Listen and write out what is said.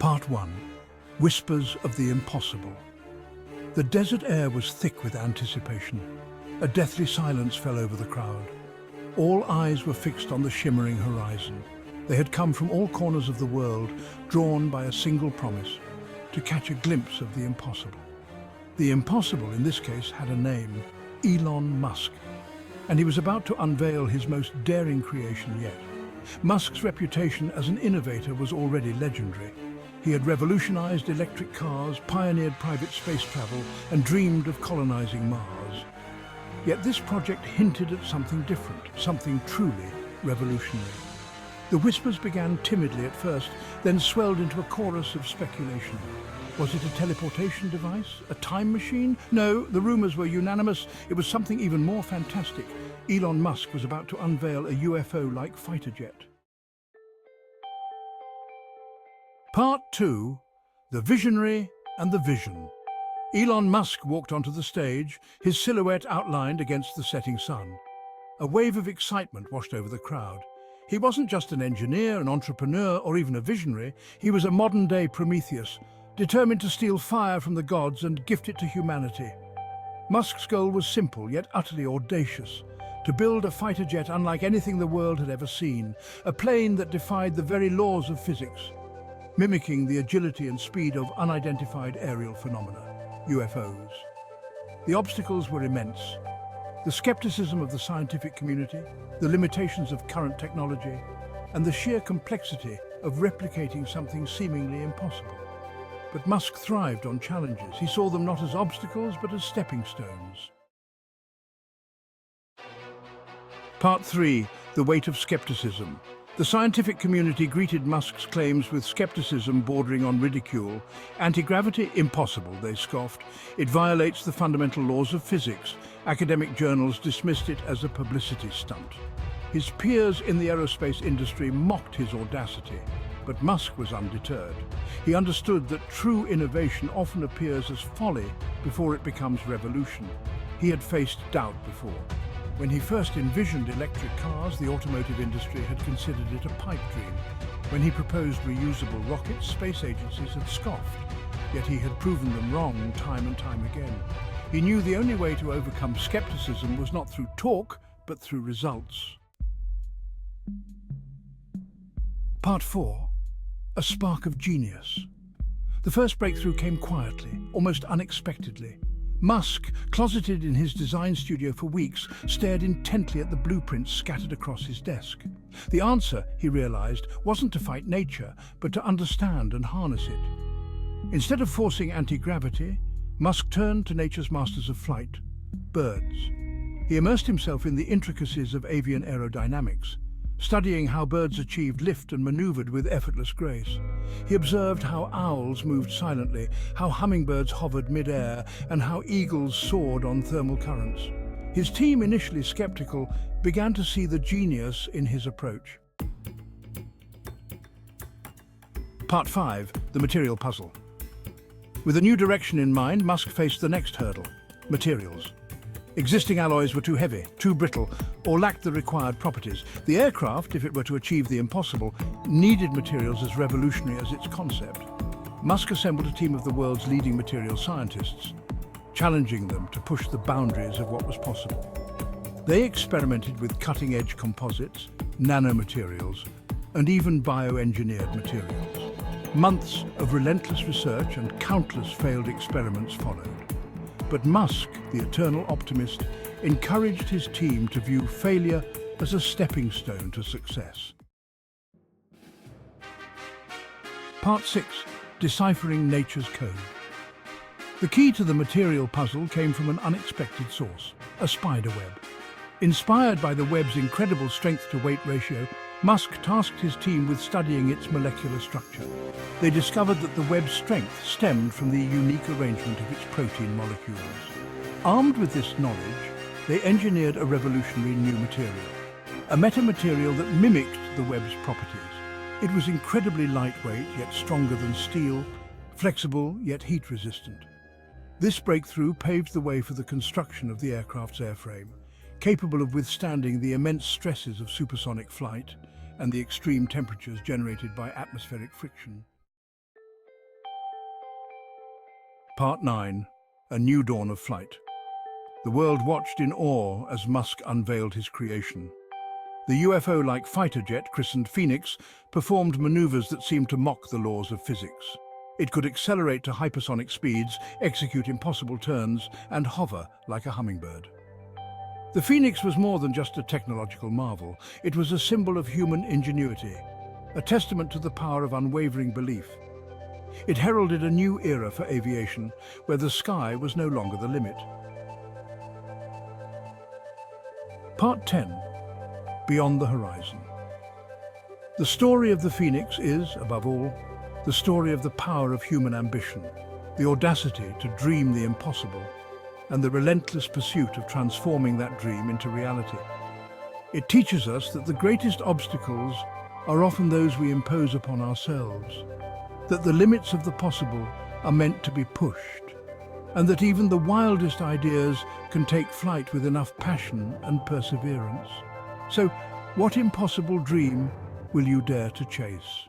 Part 1. Whispers of the Impossible. The desert air was thick with anticipation. A deathly silence fell over the crowd. All eyes were fixed on the shimmering horizon. They had come from all corners of the world, drawn by a single promise, to catch a glimpse of the impossible. The impossible, in this case, had a name, Elon Musk, and he was about to unveil his most daring creation yet. Musk's reputation as an innovator was already legendary. He had revolutionized electric cars, pioneered private space travel, and dreamed of colonizing Mars. Yet this project hinted at something different, something truly revolutionary. The whispers began timidly at first, then swelled into a chorus of speculation. Was it a teleportation device? A time machine? No, the rumors were unanimous. It was something even more fantastic. Elon Musk was about to unveil a UFO-like fighter jet. Part 2. The Visionary and the Vision. Elon Musk walked onto the stage, his silhouette outlined against the setting sun. A wave of excitement washed over the crowd. He wasn't just an engineer, an entrepreneur, or even a visionary. He was a modern-day Prometheus, determined to steal fire from the gods and gift it to humanity. Musk's goal was simple, yet utterly audacious: to build a fighter jet unlike anything the world had ever seen, a plane that defied the very laws of physics, mimicking the agility and speed of unidentified aerial phenomena, UFOs. The obstacles were immense. The skepticism of the scientific community, the limitations of current technology, and the sheer complexity of replicating something seemingly impossible. But Musk thrived on challenges. He saw them not as obstacles, but as stepping stones. Part 3. The Weight of Skepticism. The scientific community greeted Musk's claims with skepticism bordering on ridicule. Anti-gravity? Impossible, they scoffed. It violates the fundamental laws of physics. Academic journals dismissed it as a publicity stunt. His peers in the aerospace industry mocked his audacity. But Musk was undeterred. He understood that true innovation often appears as folly before it becomes revolution. He had faced doubt before. When he first envisioned electric cars, the automotive industry had considered it a pipe dream. When he proposed reusable rockets, space agencies had scoffed. Yet he had proven them wrong time and time again. He knew the only way to overcome skepticism was not through talk, but through results. Part 4. A spark of genius. The first breakthrough came quietly, almost unexpectedly. Musk, closeted in his design studio for weeks, stared intently at the blueprints scattered across his desk. The answer, he realized, wasn't to fight nature, but to understand and harness it. Instead of forcing anti-gravity, Musk turned to nature's masters of flight, birds. He immersed himself in the intricacies of avian aerodynamics, studying how birds achieved lift and maneuvered with effortless grace. He observed how owls moved silently, how hummingbirds hovered mid-air, and how eagles soared on thermal currents. His team, initially skeptical, began to see the genius in his approach. Part 5. The Material Puzzle. With a new direction in mind, Musk faced the next hurdle: materials. Existing alloys were too heavy, too brittle, or lacked the required properties. The aircraft, if it were to achieve the impossible, needed materials as revolutionary as its concept. Musk assembled a team of the world's leading materials scientists, challenging them to push the boundaries of what was possible. They experimented with cutting-edge composites, nanomaterials, and even bioengineered materials. Months of relentless research and countless failed experiments followed. But Musk, the eternal optimist, encouraged his team to view failure as a stepping stone to success. Part 6. Deciphering nature's code. The key to the material puzzle came from an unexpected source: a spider web. Inspired by the web's incredible strength-to-weight ratio, Musk tasked his team with studying its molecular structure. They discovered that the web's strength stemmed from the unique arrangement of its protein molecules. Armed with this knowledge, they engineered a revolutionary new material, a metamaterial that mimicked the web's properties. It was incredibly lightweight, yet stronger than steel, flexible, yet heat-resistant. This breakthrough paved the way for the construction of the aircraft's airframe, capable of withstanding the immense stresses of supersonic flight and the extreme temperatures generated by atmospheric friction. Part 9. A New Dawn of Flight. The world watched in awe as Musk unveiled his creation. The UFO-like fighter jet, christened Phoenix, performed maneuvers that seemed to mock the laws of physics. It could accelerate to hypersonic speeds, execute impossible turns, and hover like a hummingbird. The Phoenix was more than just a technological marvel. It was a symbol of human ingenuity, a testament to the power of unwavering belief. It heralded a new era for aviation, where the sky was no longer the limit. Part 10. Beyond the Horizon. The story of the Phoenix is, above all, the story of the power of human ambition, the audacity to dream the impossible, and the relentless pursuit of transforming that dream into reality. It teaches us that the greatest obstacles are often those we impose upon ourselves, that the limits of the possible are meant to be pushed, and that even the wildest ideas can take flight with enough passion and perseverance. So, what impossible dream will you dare to chase?